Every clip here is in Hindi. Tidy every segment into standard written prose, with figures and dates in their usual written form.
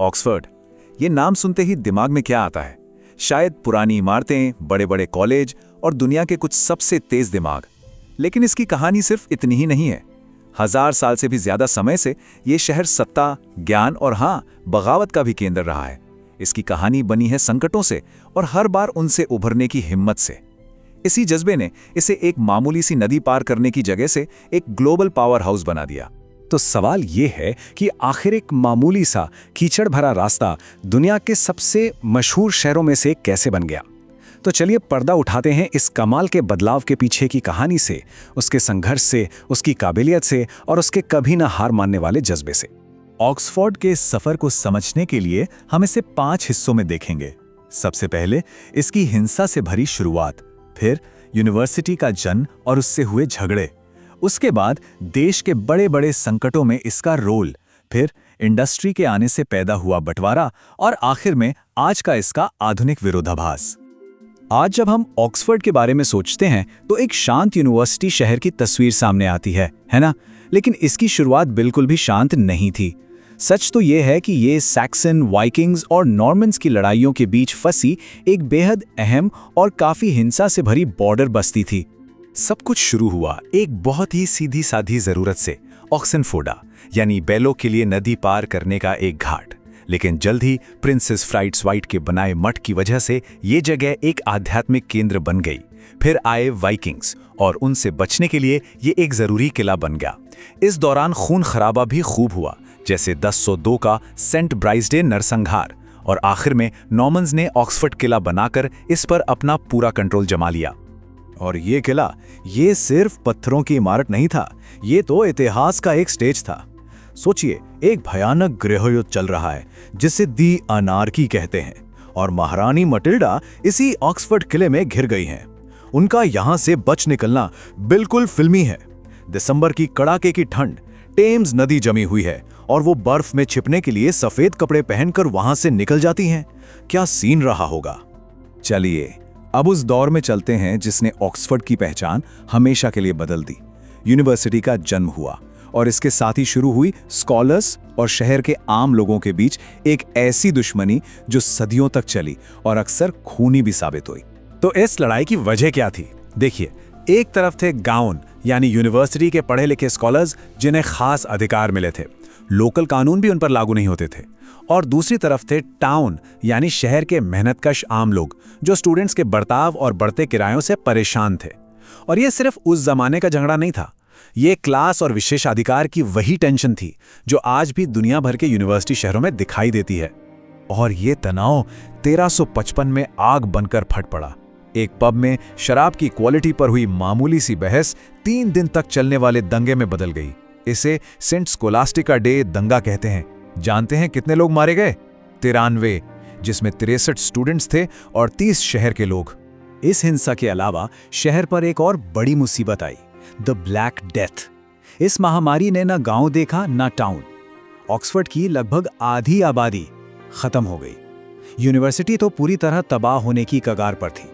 ऑक्सफोर्ड, ये नाम सुनते ही दिमाग में क्या आता है? शायद पुरानी इमारतें, बड़े बड़े कॉलेज और दुनिया के कुछ सबसे तेज दिमाग। लेकिन इसकी कहानी सिर्फ इतनी ही नहीं है। 1000 साल से भी ज्यादा समय से ये शहर सत्ता, ज्ञान और हाँ, बगावत का भी केंद्र रहा है। इसकी कहानी बनी है संकटों से और हर बार उनसे उभरने की हिम्मत से। इसी जज्बे ने इसे एक मामूली सी नदी पार करने की जगह से एक ग्लोबल पावर हाउस बना दिया। तो सवाल ये है कि आखिर एक मामूली सा कीचड़ भरा रास्ता दुनिया के सबसे मशहूर शहरों में से कैसे बन गया? तो चलिए पर्दा उठाते हैं इस कमाल के बदलाव के पीछे की कहानी से, उसके संघर्ष से, उसकी काबिलियत से और उसके कभी ना हार मानने वाले जज्बे से। ऑक्सफोर्ड के इस सफर को समझने के लिए हम इसे 5 हिस्सों में देखेंगे। सबसे पहले इसकी हिंसा से भरी शुरुआत, फिर यूनिवर्सिटी का जन्म और उससे हुए झगड़े, उसके बाद देश के बड़े बड़े संकटों में इसका रोल, फिर इंडस्ट्री के आने से पैदा हुआ बंटवारा और आखिर में आज का इसका आधुनिक विरोधाभास। आज जब हम ऑक्सफोर्ड के बारे में सोचते हैं तो एक शांत यूनिवर्सिटी शहर की तस्वीर सामने आती है ना? लेकिन इसकी शुरुआत बिल्कुल भी शांत नहीं थी। सच तो यह है कि ये सैक्सन, वाइकिंग्स और नॉर्मन्स की लड़ाइयों के बीच फंसी एक बेहद अहम और काफी हिंसा से भरी बॉर्डर बस्ती थी। सब कुछ शुरू हुआ एक बहुत ही सीधी साधी जरूरत से, ऑक्सनफोर्डा यानी बैलों के लिए नदी पार करने का एक घाट। लेकिन जल्द ही प्रिंसेस फ्राइट्स वाइट के बनाए मठ की वजह से ये जगह एक आध्यात्मिक केंद्र बन गई। फिर आए वाइकिंग्स और उनसे बचने के लिए ये एक जरूरी किला बन गया। इस दौरान खून खराबा भी खूब हुआ, जैसे 1002 का सेंट ब्राइसडे नरसंहार, और आखिर में नॉर्मन्स ने ऑक्सफोर्ड किला बनाकर इस पर अपना पूरा कंट्रोल जमा लिया। और ये किला, ये सिर्फ पत्थरों की इमारत नहीं था, ये तो इतिहास का एक स्टेज था। सोचिए, एक भयानक गृहयुद्ध चल रहा है जिसे दी अनार्की कहते हैं, और महारानी मटिल्डा इसी ऑक्सफोर्ड किले में घिर गई हैं। उनका यहां से बच निकलना बिल्कुल फिल्मी है। दिसंबर की कड़ाके की ठंड, टेम्स नदी जमी हुई है और वो बर्फ में छिपने के लिए सफेद कपड़े पहनकर वहां से निकल जाती हैं। क्या सीन रहा होगा। चलिए अब उस दौर में चलते हैं जिसने ऑक्सफोर्ड की पहचान हमेशा के लिए बदल दी। यूनिवर्सिटी का जन्म हुआ और इसके साथ ही शुरू हुई स्कॉलर्स और शहर के आम लोगों के बीच एक ऐसी दुश्मनी जो सदियों तक चली और अक्सर खूनी भी साबित हुई। तो इस लड़ाई की वजह क्या थी? देखिए, एक तरफ थे गाउन यानी यूनिवर्सिटी के पढ़े लिखे स्कॉलर्स जिन्हें खास अधिकार मिले थे, लोकल कानून भी उन पर लागू नहीं होते थे, और दूसरी तरफ थे टाउन यानी शहर के मेहनतकश आम लोग जो स्टूडेंट्स के बर्ताव और बढ़ते किरायों से परेशान थे। और ये सिर्फ उस जमाने का झगड़ा नहीं था, ये क्लास और विशेषाधिकार की वही टेंशन थी जो आज भी दुनिया भर के यूनिवर्सिटी शहरों में दिखाई देती है। और ये तनाव 1355 में आग बनकर फट पड़ा। एक पब में शराब की क्वालिटी पर हुई मामूली सी बहस 3 दिन तक चलने वाले दंगे में बदल गई। इसे सेंट स्कोलास्टिका डे दंगा कहते हैं। जानते हैं कितने लोग मारे गए? 93, जिसमें 63 स्टूडेंट्स थे और 30 शहर के लोग। इस हिंसा के अलावा शहर पर एक और बड़ी मुसीबत आई, द ब्लैक डेथ। इस महामारी ने ना गांव देखा ना टाउन। ऑक्सफोर्ड की लगभग आधी आबादी खत्म हो गई। यूनिवर्सिटी तो पूरी तरह तबाह होने की कगार पर थी,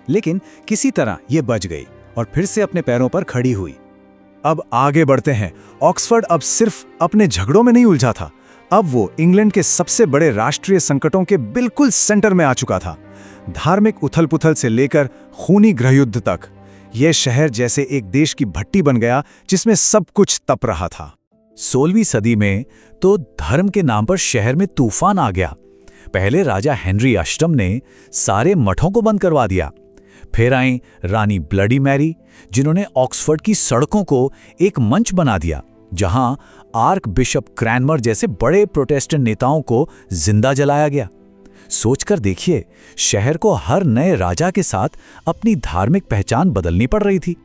लेकिन किसी तरह यह बच गई और फिर से अपने पैरों पर खड़ी हुई। अब आगे बढ़ते हैं। ऑक्सफोर्ड अब सिर्फ अपने झगड़ों में नहीं उलझा था, अब वो इंग्लैंड के सबसे बड़े राष्ट्रीय संकटों के बिल्कुल सेंटर में आ चुका था। धार्मिक उथल-पुथल से लेकर खूनी गृहयुद्ध तक, यह शहर जैसे एक देश की भट्टी बन गया जिसमें सब कुछ तप रहा था। 16वीं सदी में तो धर्म के नाम पर शहर में तूफान आ गया। पहले राजा हेनरी अष्टम ने सारे मठों को बंद करवा दिया। फिर आई रानी ब्लडी मैरी, जिन्होंने ऑक्सफोर्ड की सड़कों को एक मंच बना दिया जहां आर्क बिशप क्रैनमर जैसे बड़े प्रोटेस्टेंट नेताओं को जिंदा जलाया गया। सोचकर देखिए, शहर को हर नए राजा के साथ अपनी धार्मिक पहचान बदलनी पड़ रही थी।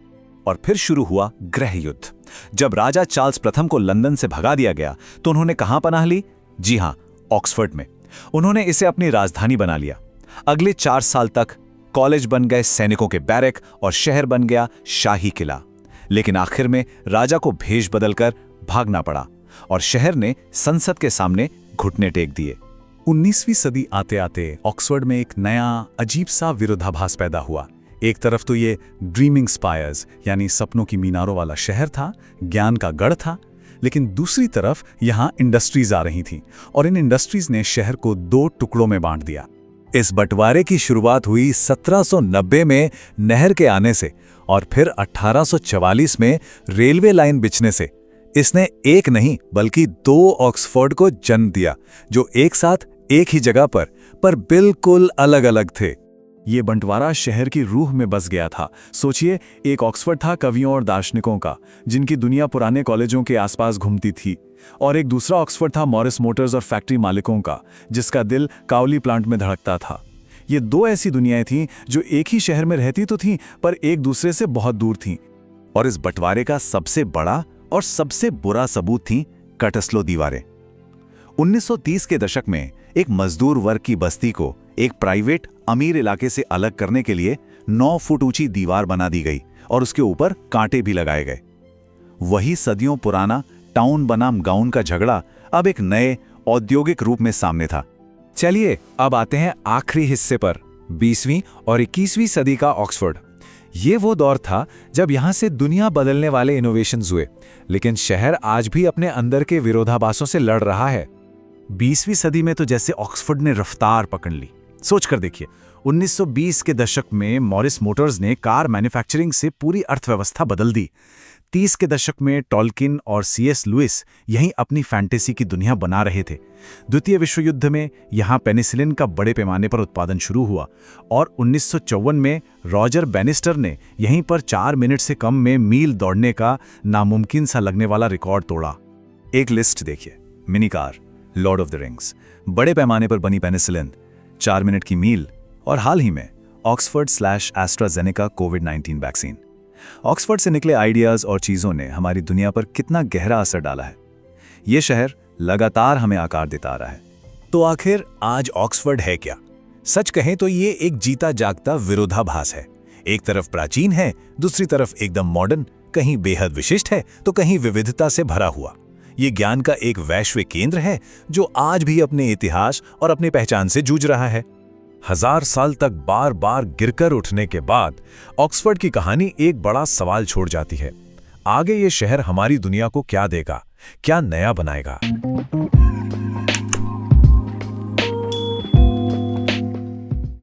और फिर शुरू हुआ गृहयुद्ध। जब राजा चार्ल्स प्रथम को लंदन से भगा दिया गया तो उन्होंने कहां पनाह ली? जी हां, ऑक्सफोर्ड में। उन्होंने इसे अपनी राजधानी बना लिया। अगले 4 साल तक कॉलेज बन गए सैनिकों के बैरक और शहर बन गया शाही किला। लेकिन आखिर में राजा को भेष बदलकर भागना पड़ा और शहर ने संसद के सामने घुटने टेक दिए। 19वीं सदी आते आते ऑक्सफोर्ड में एक नया अजीब सा विरोधाभास पैदा हुआ। एक तरफ तो ये ड्रीमिंग स्पायर्स यानी सपनों की मीनारों वाला शहर था, ज्ञान का गढ़ था, लेकिन दूसरी तरफ यहाँ इंडस्ट्रीज आ रही थीं और इन इंडस्ट्रीज ने शहर को 2 टुकड़ों में बांट दिया। इस बंटवारे की शुरुआत हुई 1790 में नहर के आने से और फिर 1844 में रेलवे लाइन बिछने से। इसने एक नहीं बल्कि 2 ऑक्सफोर्ड को जन्म दिया, जो एक साथ एक ही जगह पर बिल्कुल अलग-अलग थे। ये बंटवारा शहर की रूह में बस गया था। सोचिए, एक ऑक्सफोर्ड था कवियों और दार्शनिकों का, जिनकी दुनिया पुराने कॉलेजों के आसपास घूमती थी, और एक दूसरा ऑक्सफोर्ड था मॉरिस मोटर्स और फैक्ट्री मालिकों का, जिसका दिल काउली प्लांट में धड़कता था। ये 2 ऐसी दुनियाएं थीं जो एक ही शहर में रहती तो थीं, पर एक दूसरे से बहुत दूर थीं। और इस बंटवारे का सबसे बड़ा और सबसे बुरा सबूत थी कटस्लो दीवारें। 1930 के दशक में एक मजदूर वर्ग की बस्ती को एक प्राइवेट अमीर इलाके से अलग करने के लिए 9 फुट ऊंची दीवार बना दी गई और उसके ऊपर कांटे भी लगाए गए। वही सदियों पुराना टाउन बनाम गाउन का झगड़ा अब एक नए औद्योगिक रूप में सामने था। चलिए अब आते हैं आखिरी हिस्से पर, 20वीं और 21वीं सदी का ऑक्सफोर्ड। ये वो दौर था जब यहाँ से दुनिया बदलने वाले इनोवेशंस हुए, लेकिन शहर आज भी अपने अंदर के विरोधाभासों से लड़ रहा है। 20वीं सदी में तो जैसे ऑक्सफोर्ड ने रफ्तार पकड़ ली। सोच कर देखिए, 1920 के दशक में मॉरिस मोटर्स ने कार मैन्युफैक्चरिंग से पूरी अर्थव्यवस्था बदल दी। 30 के दशक में टॉल्किन और C.S. लुइस यहीं अपनी फैंटेसी की दुनिया बना रहे थे। द्वितीय विश्व युद्ध में यहाँ पेनिसिलिन का बड़े पैमाने पर उत्पादन शुरू हुआ और 1954 में रॉजर बैनिस्टर ने यहीं पर 4 मिनट से कम में मील दौड़ने का नामुमकिन सा लगने वाला रिकॉर्ड तोड़ा। एक लिस्ट देखिए, mini car, Lord of the rings, बड़े पैमाने पर बनी पेनिसिलिन, 4 मिनट की मील और हाल ही में ऑक्सफोर्ड/एस्ट्राजेनेका कोविड-19 वैक्सीन। ऑक्सफोर्ड से निकले आइडियाज और चीजों ने हमारी दुनिया पर कितना गहरा असर डाला है। ये शहर लगातार हमें आकार देता आ रहा है। तो आखिर आज ऑक्सफोर्ड है क्या? सच कहें तो ये एक जीता जागता विरोधाभास है। एक तरफ प्राचीन है, दूसरी तरफ एकदम मॉडर्न, कहीं बेहद विशिष्ट है तो कहीं विविधता से भरा हुआ। ये ज्ञान का एक वैश्विक केंद्र है जो आज भी अपने इतिहास और अपनी पहचान से जूझ रहा है। 1000 साल तक बार बार गिरकर उठने के बाद ऑक्सफोर्ड की कहानी एक बड़ा सवाल छोड़ जाती है। आगे ये शहर हमारी दुनिया को क्या देगा, क्या नया बनाएगा?